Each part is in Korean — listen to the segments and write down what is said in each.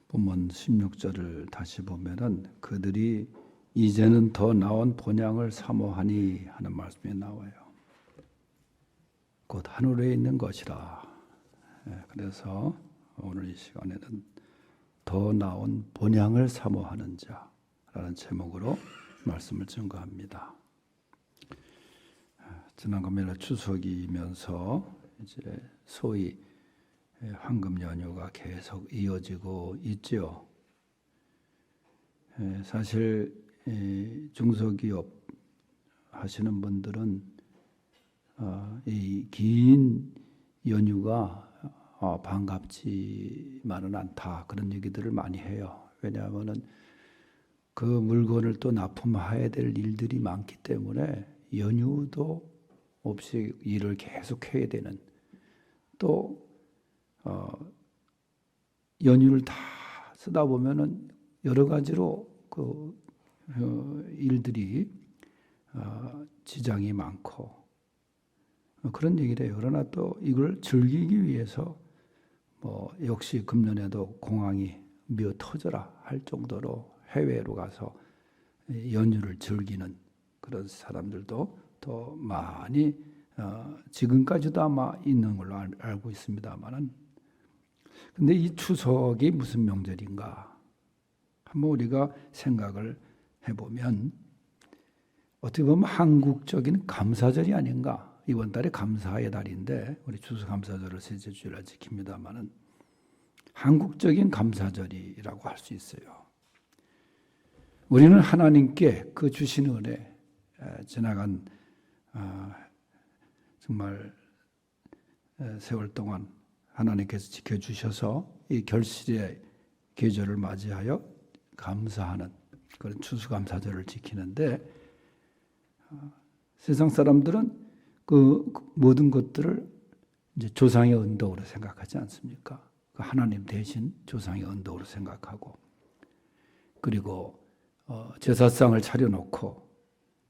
본문 16절을 다시 보면은 그들이 이제는 더 나은 본향을 사모하니 하는 말씀이 나와요. 곧 하늘에 있는 것이라. 그래서 오늘 이 시간에는 더 나은 본향을 사모하는 자라는 제목으로 말씀을 증거합니다. 지난 금요일 추석이면서 이제 소위 황금 연휴가 계속 이어지고 있죠. 사실 중소기업 하시는 분들은 이 긴 연휴가 반갑지만은 않다 그런 얘기들을 많이 해요. 왜냐하면은 그 물건을 또 납품해야 될 일들이 많기 때문에 연휴도 없이 일을 계속 해야 되는, 또 연휴를 다 쓰다 보면은 여러 가지로 그 일들이 지장이 많고 그런 얘기를 해요. 그러나 또 이걸 즐기기 위해서 역시 금년에도 공항이 미어 터져라 할 정도로 해외로 가서 연휴를 즐기는 그런 사람들도 더 많이 지금까지도 아마 있는 걸로 알고 있습니다만은, 근데 이 추석이 무슨 명절인가 한번 우리가 생각을 해보면 어떻게 보면 한국적인 감사절이 아닌가. 이번 달에 감사의 달인데 우리 추수감사절을 셋째 주일날 지킵니다마는 한국적인 감사절이라고 할 수 있어요. 우리는 하나님께 그 주신 은혜, 지나간 정말 세월 동안 하나님께서 지켜주셔서 이 결실의 계절을 맞이하여 감사하는 그런 추수감사절을 지키는데, 세상 사람들은 그 모든 것들을 이제 조상의 언덕으로 생각하지 않습니까? 그 하나님 대신 조상의 언덕으로 생각하고, 그리고 제사상을 차려놓고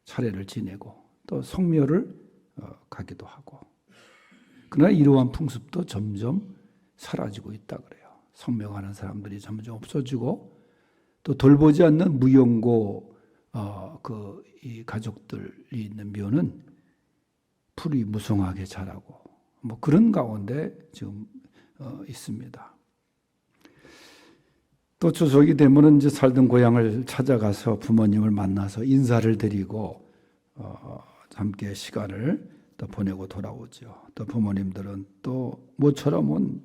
차례를 지내고 또 성묘를 가기도 하고, 그러나 이러한 풍습도 점점 사라지고 있다 그래요. 성묘하는 사람들이 점점 없어지고, 또 돌보지 않는 무용고 이 가족들이 있는 묘는 풀이 무성하게 자라고 그런 가운데 지금 있습니다. 또 추석이 되면은 이제 살던 고향을 찾아가서 부모님을 만나서 인사를 드리고 함께 시간을 또 보내고 돌아오죠. 또 부모님들은 또 모처럼 온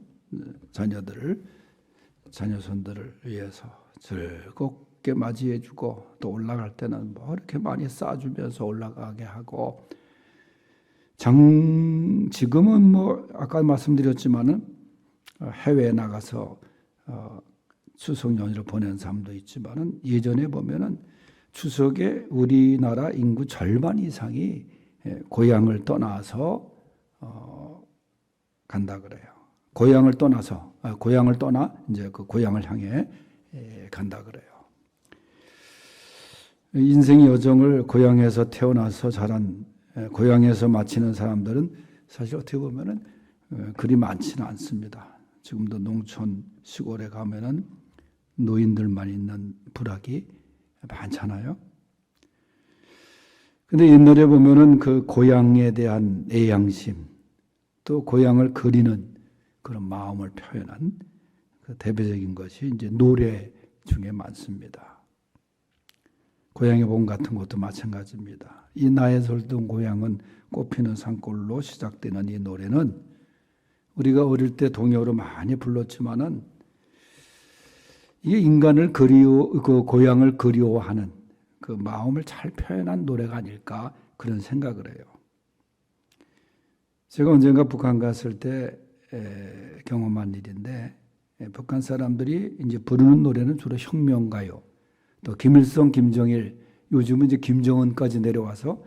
자녀손들을 위해서 즐겁게 맞이해주고, 또 올라갈 때는 이렇게 많이 싸주면서 올라가게 하고, 지금은 아까 말씀드렸지만은 해외에 나가서 추석 연휴를 보내는 사람도 있지만은, 예전에 보면은 추석에 우리나라 인구 절반 이상이 고향을 떠나서 간다 그래요. 고향을 떠나 이제 그 고향을 향해 간다 그래요. 인생의 여정을 고향에서 태어나서 자란, 고향에서 마치는 사람들은 사실 어떻게 보면은 그리 많지는 않습니다. 지금도 농촌 시골에 가면은 노인들만 있는 부락이 많잖아요. 근데 옛날에 보면은 그 고향에 대한 애양심, 또 고향을 그리는 그런 마음을 표현한 그 대표적인 것이 이제 노래 중에 많습니다. 고향의 봄 같은 것도 마찬가지입니다. 이 나의 설동 고향은 꽃피는 산골로 시작되는 이 노래는 우리가 어릴 때 동요로 많이 불렀지만은 이게 인간을 그 고향을 그리워하는 그 마음을 잘 표현한 노래가 아닐까 그런 생각을 해요. 제가 언젠가 북한 갔을 때 경험한 일인데, 북한 사람들이 이제 부르는 노래는 주로 혁명가요. 또 김일성, 김정일, 요즘은 이제 김정은까지 내려와서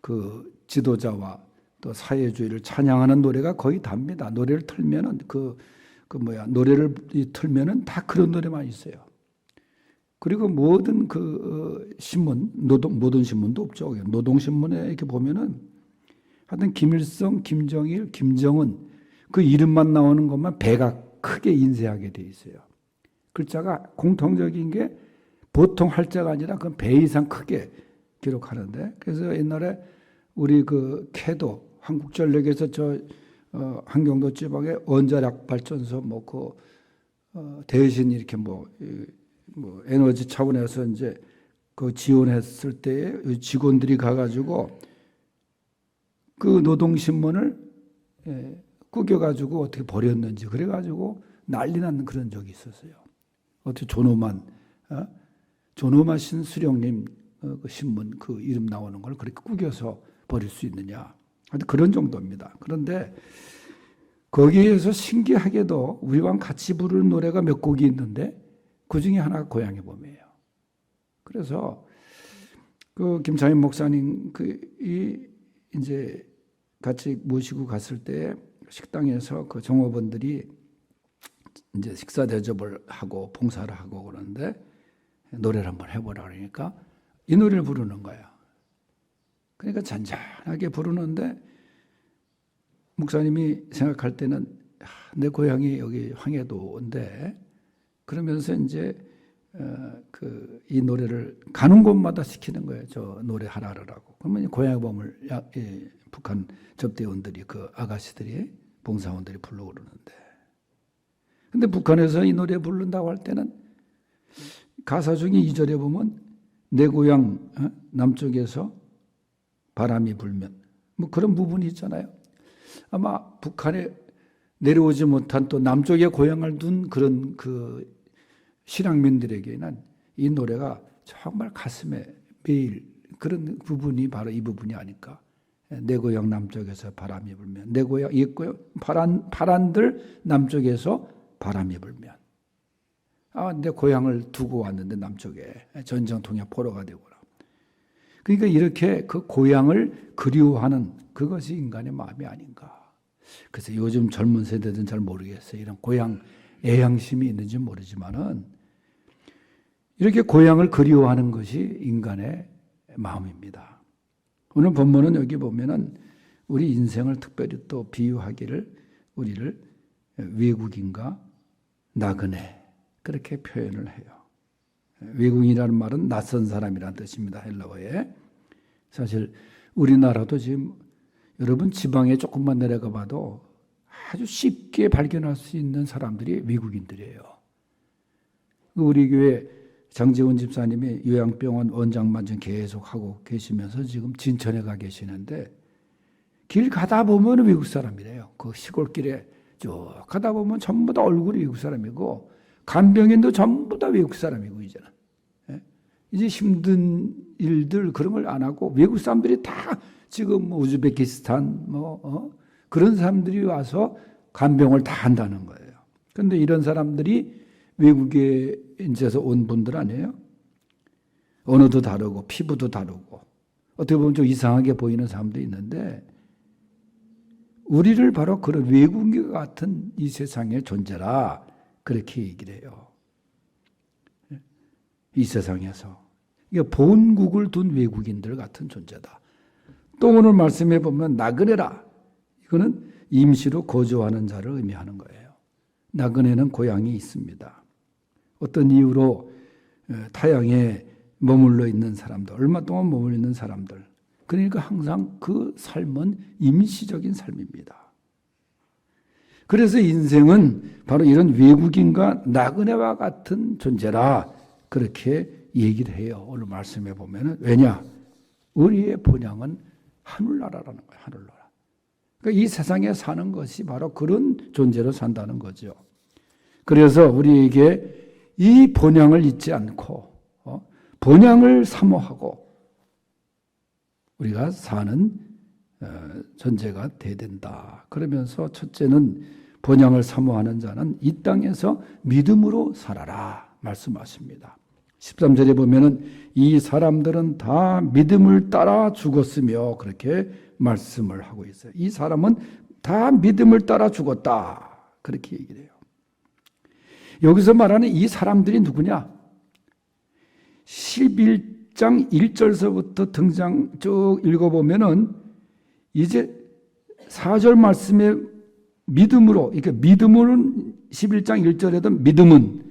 그 지도자와 또 사회주의를 찬양하는 노래가 거의 답니다. 노래를 틀면은 노래를 틀면은 다 그런 노래만 있어요. 그리고 모든 그 신문, 모든 신문도 없죠. 노동신문에 이렇게 보면은 하여튼 김일성, 김정일, 김정은 그 이름만 나오는 것만 배가 크게 인쇄하게 돼 있어요. 글자가 공통적인 게 보통 할자가 아니라 그 배 이상 크게 기록하는데, 그래서 옛날에 우리 그 캐도 한국전력에서 한경도 지방의 원자력 발전소 대신 이렇게 에너지 차원에서 이제 그 지원했을 때에 직원들이 가가지고 그 노동신문을 구겨가지고 어떻게 버렸는지 그래가지고 난리 난 그런 적이 있었어요. 어떻게 존오만 신수령님 그 신문 그 이름 나오는 걸 그렇게 구겨서 버릴 수 있느냐. 그런 정도입니다. 그런데 거기에서 신기하게도 우리와 같이 부르는 노래가 몇 곡이 있는데 그 중에 하나가 고향의 봄이에요. 그래서 그 김창인 목사님 이제 같이 모시고 갔을 때 식당에서 그 종업원들이 이제 식사 대접을 하고 봉사를 하고 그러는데 노래를 한번 해보라 그러니까 이 노래를 부르는 거야. 그러니까 잔잔하게 부르는데 목사님이 생각할 때는 내 고향이 여기 황해도인데 그러면서 이제 이 노래를 가는 곳마다 시키는 거예요. 저 노래 하라라고. 그러면 고향의 봄을 북한 접대원들이 그 아가씨들이 봉사원들이 불러 그러는데, 근데 북한에서 이 노래 부른다고 할 때는 가사 중에 2절에 보면 내 고향 남쪽에서 바람이 불면 그런 부분이 있잖아요. 아마 북한에 내려오지 못한 또 남쪽에 고향을 둔 그런 그 신앙민들에게는 이 노래가 정말 가슴에 매일 그런 부분이 바로 이 부분이 아닐까. 내 고향 남쪽에서 바람이 불면 내 고향 옛고향 파란들 남쪽에서 바람이 불면 내 고향을 두고 왔는데 남쪽에 전쟁통에 포로가 되고라. 그러니까 이렇게 그 고향을 그리워하는 그것이 인간의 마음이 아닌가. 그래서 요즘 젊은 세대들은 잘 모르겠어요. 이런 고향 애향심이 있는지 모르지만은 이렇게 고향을 그리워하는 것이 인간의 마음입니다. 오늘 본문은 여기 보면은 우리 인생을 특별히 또 비유하기를 우리를 외국인과 나그네 그렇게 표현을 해요. 외국인이라는 말은 낯선 사람이라는 뜻입니다. 헬라어에. 사실 우리나라도 지금 여러분 지방에 조금만 내려가 봐도 아주 쉽게 발견할 수 있는 사람들이 외국인들이에요. 우리 교회 장재원 집사님이 요양병원 원장만 좀 계속 하고 계시면서 지금 진천에 가 계시는데 길 가다 보면 외국 사람이래요. 그 시골길에 쭉 가다 보면 전부 다 얼굴이 외국 사람이고 간병인도 전부 다 외국 사람이고 이제는. 이제 힘든 일들 그런 걸 안 하고 외국 사람들이 다 지금 우즈베키스탄 그런 사람들이 와서 간병을 다 한다는 거예요. 그런데 이런 사람들이 외국에 인제서 온 분들 아니에요? 언어도 다르고 피부도 다르고 어떻게 보면 좀 이상하게 보이는 사람도 있는데 우리를 바로 그런 외국인 같은 이 세상의 존재라 그렇게 얘기를 해요. 이 세상에서 이게 본국을 둔 외국인들 같은 존재다. 또 오늘 말씀해 보면 나그네라. 이거는 임시로 거주하는 자를 의미하는 거예요. 나그네는 고향이 있습니다. 어떤 이유로 타향에 머물러 있는 사람들, 얼마 동안 머물러 있는 사람들. 그러니까 항상 그 삶은 임시적인 삶입니다. 그래서 인생은 바로 이런 외국인과 나그네와 같은 존재라 그렇게 얘기를 해요. 오늘 말씀해 보면은. 왜냐? 우리의 본향은 하늘나라라는 거예요. 하늘나라. 그러니까 이 세상에 사는 것이 바로 그런 존재로 산다는 거죠. 그래서 우리에게 이 본향을 잊지 않고 본향을 사모하고 우리가 사는 존재가 돼야 된다. 그러면서 첫째는 본향을 사모하는 자는 이 땅에서 믿음으로 살아라 말씀하십니다. 13절에 보면은 이 사람들은 다 믿음을 따라 죽었으며 그렇게 말씀을 하고 있어요. 이 사람은 다 믿음을 따라 죽었다. 그렇게 얘기를 해요. 여기서 말하는 이 사람들이 누구냐? 11장 1절서부터 등장 쭉 읽어보면은 이제 4절 말씀에 믿음으로, 그러니까 믿음은 11장 1절에도 믿음은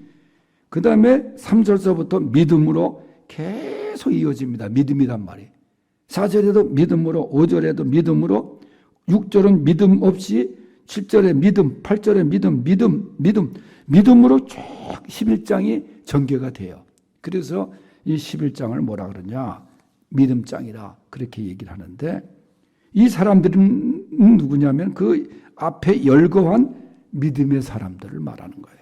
그 다음에 3절서부터 믿음으로 계속 이어집니다. 믿음이란 말이. 4절에도 믿음으로, 5절에도 믿음으로, 6절은 믿음 없이, 7절에 믿음, 8절에 믿음으로 쭉 11장이 전개가 돼요. 그래서 이 11장을 뭐라 그러냐? 믿음장이라 그렇게 얘기를 하는데, 이 사람들은 누구냐면 그 앞에 열거한 믿음의 사람들을 말하는 거예요.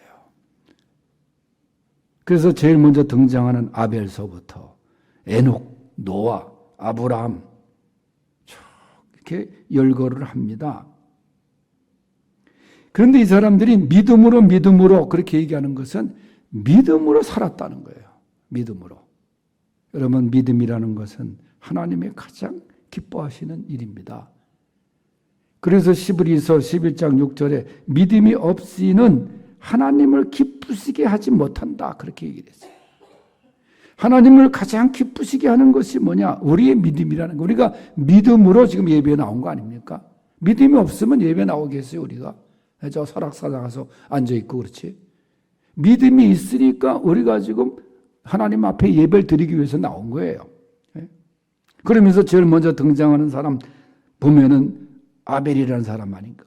그래서 제일 먼저 등장하는 아벨서부터 에녹, 노아, 아브라함 쭉 이렇게 열거를 합니다. 그런데 이 사람들이 믿음으로 그렇게 얘기하는 것은 믿음으로 살았다는 거예요. 믿음으로. 여러분, 믿음이라는 것은 하나님의 가장 기뻐하시는 일입니다. 그래서 히브리서 11장 6절에 믿음이 없이는 하나님을 기쁘시게 하지 못한다. 그렇게 얘기를 했어요. 하나님을 가장 기쁘시게 하는 것이 뭐냐? 우리의 믿음이라는 거. 우리가 믿음으로 지금 예배에 나온 거 아닙니까? 믿음이 없으면 예배 나오겠어요, 우리가? 저 설악산에 가서 앉아있고 그렇지. 믿음이 있으니까 우리가 지금 하나님 앞에 예배를 드리기 위해서 나온 거예요. 그러면서 제일 먼저 등장하는 사람 보면은 아벨이라는 사람 아닌가?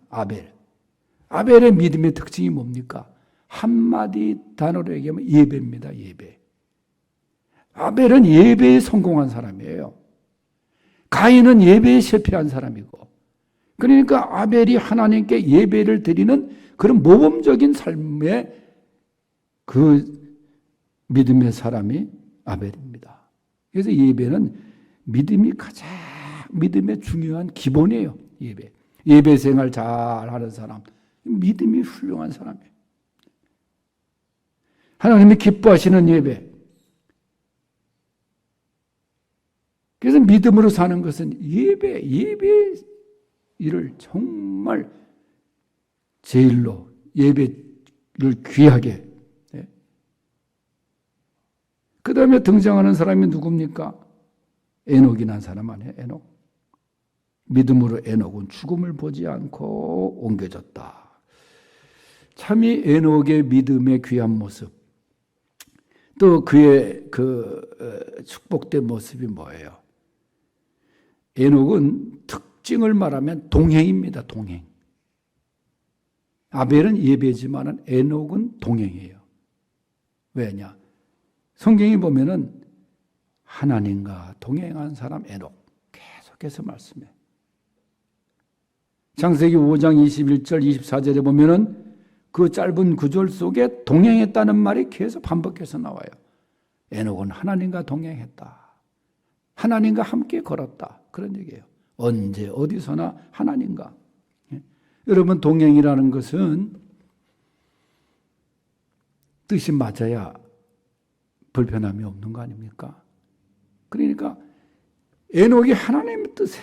아벨의 믿음의 특징이 뭡니까? 한마디 단어로 얘기하면 예배입니다. 예배. 아벨은 예배에 성공한 사람이에요. 가인은 예배에 실패한 사람이고. 그러니까 아벨이 하나님께 예배를 드리는 그런 모범적인 삶의 그 믿음의 사람이 아벨입니다. 그래서 예배는 믿음이 가장 믿음의 중요한 기본이에요. 예배 생활 잘 하는 사람, 믿음이 훌륭한 사람이에요. 하나님이 기뻐하시는 예배. 그래서 믿음으로 사는 것은 예배 일을 정말 제일로 예배를 귀하게. 그 다음에 등장하는 사람이 누굽니까? 에녹이라는 사람 아니에요? 에녹. 믿음으로 에녹은 죽음을 보지 않고 옮겨졌다. 참 이 에녹의 믿음의 귀한 모습, 또 그의 그 축복된 모습이 뭐예요? 에녹은 특징을 말하면 동행입니다. 동행. 아벨은 예배지만 에녹은 동행이에요. 왜냐? 성경이 보면은 하나님과 동행한 사람 에녹 계속해서 말씀해. 창세기 5장 21절 24절에 보면은 그 짧은 구절 속에 동행했다는 말이 계속 반복해서 나와요. 에녹은 하나님과 동행했다. 하나님과 함께 걸었다. 그런 얘기예요. 언제 어디서나 하나님과. 여러분, 동행이라는 것은 뜻이 맞아야 불편함이 없는 거 아닙니까? 그러니까 에녹이 하나님의 뜻에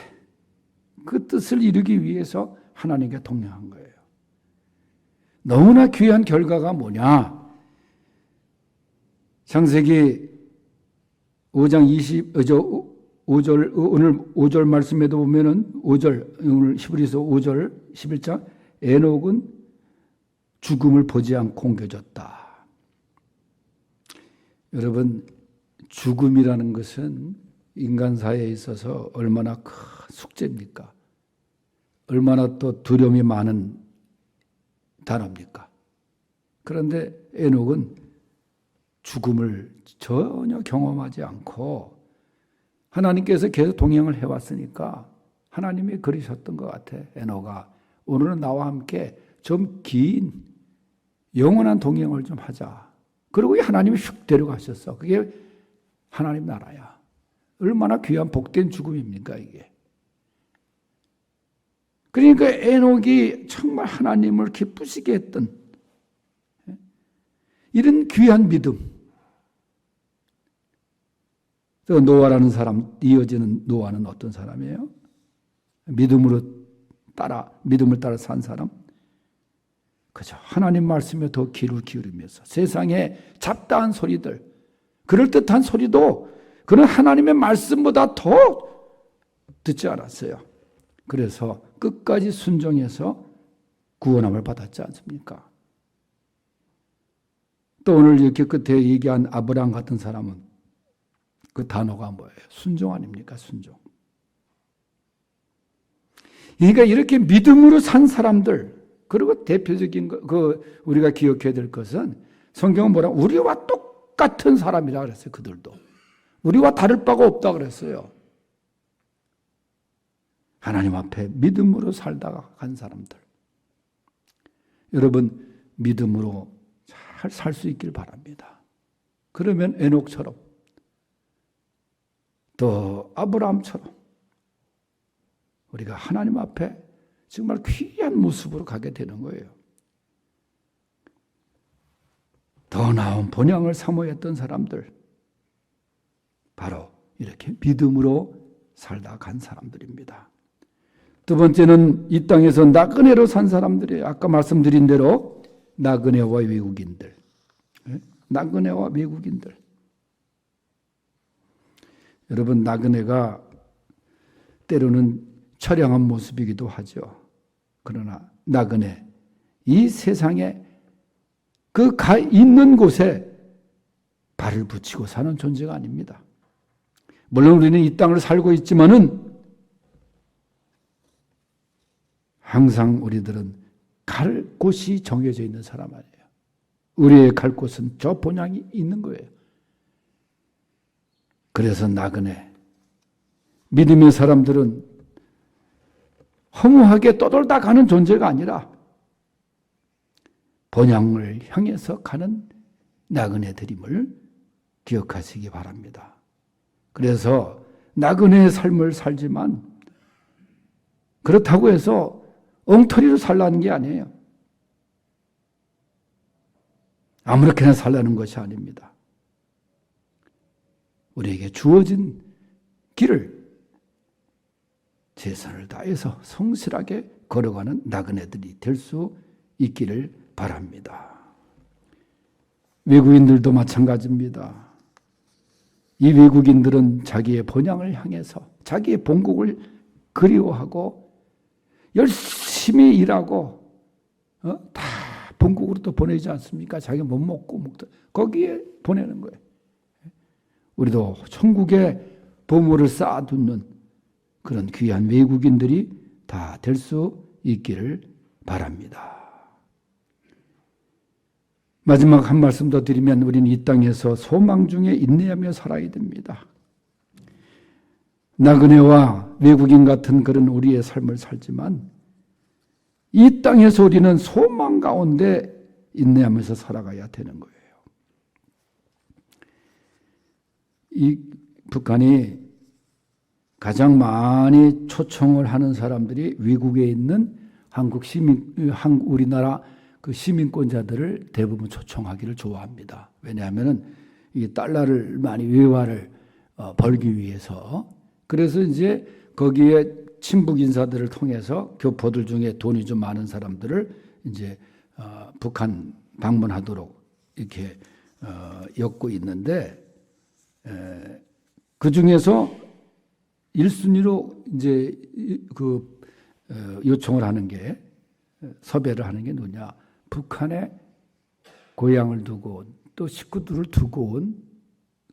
그 뜻을 이루기 위해서 하나님과 동행한 거예요. 너무나 귀한 결과가 뭐냐? 창세기 5장 5절, 오늘 5절 말씀에도 보면은 5절, 오늘 히브리서 5절 11장 에녹은 죽음을 보지 않고 옮겨졌다. 여러분, 죽음이라는 것은 인간사에 있어서 얼마나 큰 숙제입니까? 얼마나 또 두려움이 많은 단어입니까? 그런데 에녹은 죽음을 전혀 경험하지 않고 하나님께서 계속 동행을 해왔으니까 하나님이 그러셨던 것 같아. 에녹아, 오늘은 나와 함께 좀 긴 영원한 동행을 좀 하자. 그리고 하나님이 슉 데려가셨어. 그게 하나님 나라야. 얼마나 귀한 복된 죽음입니까, 이게. 그러니까 에녹이 정말 하나님을 기쁘시게 했던 이런 귀한 믿음. 또 노아라는 사람, 이어지는 노아는 어떤 사람이에요? 믿음을 따라 산 사람. 그죠. 하나님 말씀에 더 귀를 기울이면서 세상에 잡다한 소리들, 그럴듯한 소리도 그는 하나님의 말씀보다 더 듣지 않았어요. 그래서 끝까지 순종해서 구원함을 받았지 않습니까? 또 오늘 이렇게 끝에 얘기한 아브라함 같은 사람은 그 단어가 뭐예요? 순종 아닙니까? 순종. 그러니까 이렇게 믿음으로 산 사람들, 그리고 대표적인 우리가 기억해야 될 것은 성경은 뭐라 우리와 똑같은 사람이라 그랬어요. 그들도 우리와 다를 바가 없다 그랬어요. 하나님 앞에 믿음으로 살다가 간 사람들. 여러분 믿음으로 잘 살 수 있길 바랍니다. 그러면 에녹처럼 또 아브라함처럼 우리가 하나님 앞에 정말 귀한 모습으로 가게 되는 거예요. 더 나은 본향을 사모했던 사람들, 바로 이렇게 믿음으로 살다 간 사람들입니다. 두 번째는 이 땅에서 나그네로 산 사람들이에요. 아까 말씀드린 대로 나그네와 외국인들. 나그네와 외국인들. 여러분, 나그네가 때로는 처량한 모습이기도 하죠. 그러나 나그네, 이 세상에 그 있는 곳에 발을 붙이고 사는 존재가 아닙니다. 물론 우리는 이 땅을 살고 있지만은 항상 우리들은 갈 곳이 정해져 있는 사람 아니에요. 우리의 갈 곳은 저 본향이 있는 거예요. 그래서 나그네, 믿음의 사람들은 허무하게 떠돌다 가는 존재가 아니라 본향을 향해서 가는 나그네들임을 기억하시기 바랍니다. 그래서 나그네의 삶을 살지만 그렇다고 해서 엉터리로 살라는 게 아니에요. 아무렇게나 살라는 것이 아닙니다. 우리에게 주어진 길을 최선을 다해서 성실하게 걸어가는 나그네들이 될 수 있기를 바랍니다. 외국인들도 마찬가지입니다. 이 외국인들은 자기의 본향을 향해서 자기의 본국을 그리워하고 열심히 일하고 다 본국으로 또 보내지 않습니까? 자기 못 먹고 거기에 보내는 거예요. 우리도 천국에 보물을 쌓아두는 그런 귀한 외국인들이 다 될 수 있기를 바랍니다. 마지막 한 말씀 더 드리면 우리는 이 땅에서 소망 중에 인내하며 살아야 됩니다. 나그네와 외국인 같은 그런 우리의 삶을 살지만 이 땅에서 우리는 소망 가운데 인내하면서 살아가야 되는 거예요. 이 북한이 가장 많이 초청을 하는 사람들이 외국에 있는 우리나라 그 시민권자들을 대부분 초청하기를 좋아합니다. 왜냐하면은 이 달러를 많이 외화를 벌기 위해서. 그래서 이제 거기에 친북 인사들을 통해서 교포들 중에 돈이 좀 많은 사람들을 이제 북한 방문하도록 이렇게 엮고 있는데, 그 중에서 1순위로 이제 요청을 하는 게, 섭외를 하는 게 누구냐? 북한에 고향을 두고 온, 또 식구들을 두고 온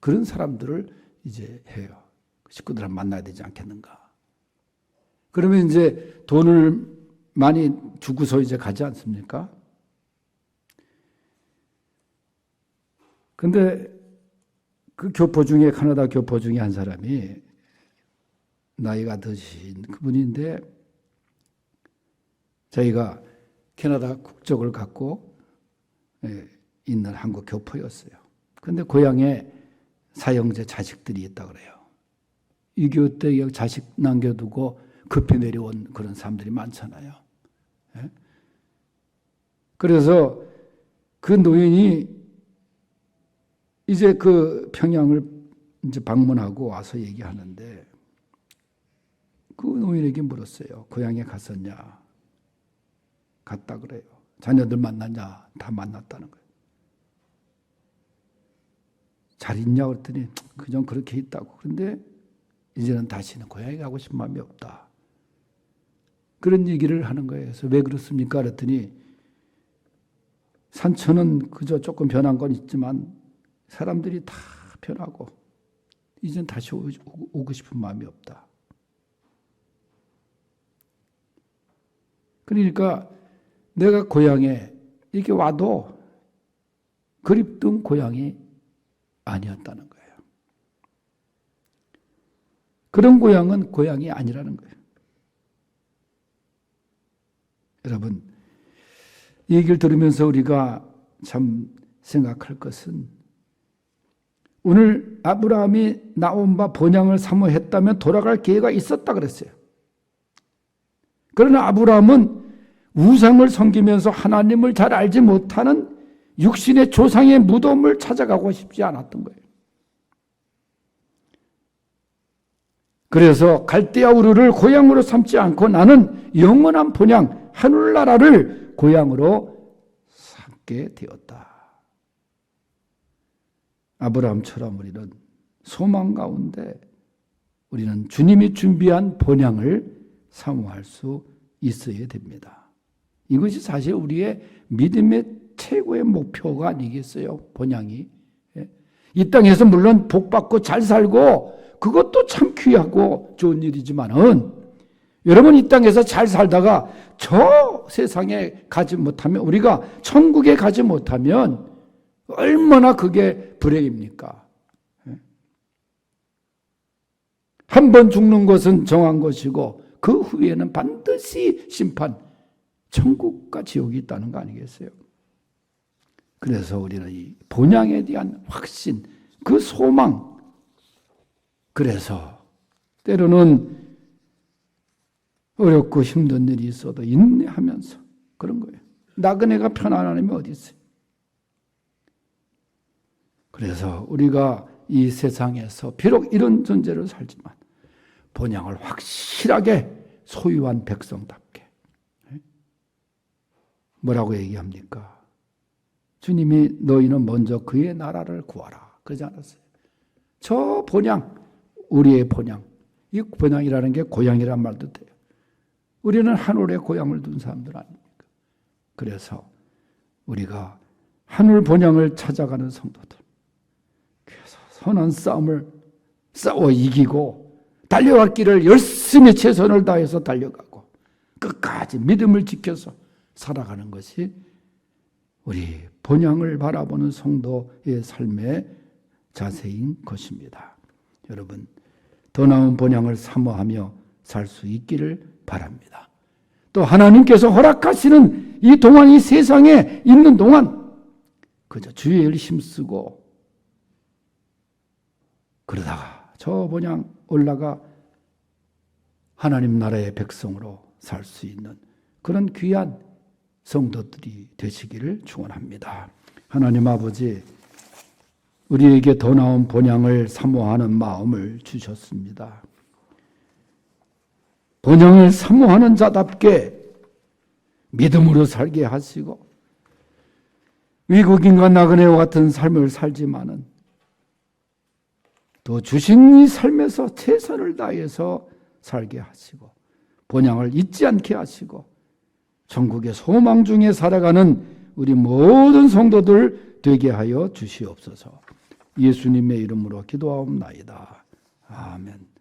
그런 사람들을 이제 해요. 식구들을 만나야 되지 않겠는가? 그러면 이제 돈을 많이 주고서 이제 가지 않습니까? 근데 그 교포 중에, 카나다 교포 중에 한 사람이 나이가 드신 그분인데, 저희가 캐나다 국적을 갖고 있는 한국 교포였어요. 그런데 고향에 사형제 자식들이 있다 그래요. 6.25 때 자식 남겨두고 급히 내려온 그런 사람들이 많잖아요. 그래서 그 노인이 이제 그 평양을 이제 방문하고 와서 얘기하는데, 그 노인에게 물었어요. 고향에 갔었냐? 갔다 그래요. 자녀들 만났냐? 다 만났다는 거예요. 잘 있냐? 그랬더니 그냥 그렇게 있다고. 그런데 이제는 다시는 고향에 가고 싶은 마음이 없다. 그런 얘기를 하는 거예요. 그래서 왜 그렇습니까? 그랬더니 산천은 그저 조금 변한 건 있지만 사람들이 다 변하고 이젠 다시 오고 싶은 마음이 없다. 그러니까 내가 고향에 이렇게 와도 그립던 고향이 아니었다는 거예요. 그런 고향은 고향이 아니라는 거예요. 여러분, 이 얘기를 들으면서 우리가 참 생각할 것은 오늘 아브라함이 나온 바 본향을 사모했다면 돌아갈 기회가 있었다 그랬어요. 그러나 아브라함은 우상을 섬기면서 하나님을 잘 알지 못하는 육신의 조상의 무덤을 찾아가고 싶지 않았던 거예요. 그래서 갈대아 우르를 고향으로 삼지 않고 나는 영원한 본향 하늘나라를 고향으로 삼게 되었다. 아브라함처럼 우리는 소망 가운데 우리는 주님이 준비한 본향을 사모할 수 있어야 됩니다. 이것이 사실 우리의 믿음의 최고의 목표가 아니겠어요? 본향이. 이 땅에서 물론 복받고 잘 살고 그것도 참 귀하고 좋은 일이지만은 여러분 이 땅에서 잘 살다가 저 세상에 가지 못하면 우리가 천국에 가지 못하면 얼마나 그게 불행입니까? 한 번 죽는 것은 정한 것이고 그 후에는 반드시 심판, 천국과 지옥이 있다는 거 아니겠어요? 그래서 우리는 이 본향에 대한 확신, 그 소망, 그래서 때로는 어렵고 힘든 일이 있어도 인내하면서 그런 거예요. 나그네가 편안함이 어디 있어요? 그래서 우리가 이 세상에서 비록 이런 존재로 살지만 본향을 확실하게 소유한 백성답게 뭐라고 얘기합니까? 주님이 너희는 먼저 그의 나라를 구하라 그러지 않았어요? 저 본향, 우리의 본향, 이 본향이라는 게 고향이란 말도 돼요. 우리는 하늘에 고향을 둔 사람들 아닙니까? 그래서 우리가 하늘 본향을 찾아가는 성도들, 그래서 선한 싸움을 싸워 이기고 달려갈 길을 열심히 최선을 다해서 달려가고 끝까지 믿음을 지켜서 살아가는 것이 우리 본향을 바라보는 성도의 삶의 자세인 것입니다. 여러분, 더 나은 본향을 사모하며 살 수 있기를 바랍니다. 또 하나님께서 허락하시는 이 동안 이 세상에 있는 동안 그저 주의 일 힘쓰고 그러다가 저 본향 올라가 하나님 나라의 백성으로 살 수 있는 그런 귀한 성도들이 되시기를 축원합니다. 하나님 아버지, 우리에게 더 나은 본향을 사모하는 마음을 주셨습니다. 본향을 사모하는 자답게 믿음으로 살게 하시고 외국인과 나그네와 같은 삶을 살지만은 또 주신 이 삶에서 최선을 다해서 살게 하시고 본향을 잊지 않게 하시고 천국의 소망 중에 살아가는 우리 모든 성도들 되게 하여 주시옵소서. 예수님의 이름으로 기도하옵나이다. 아멘.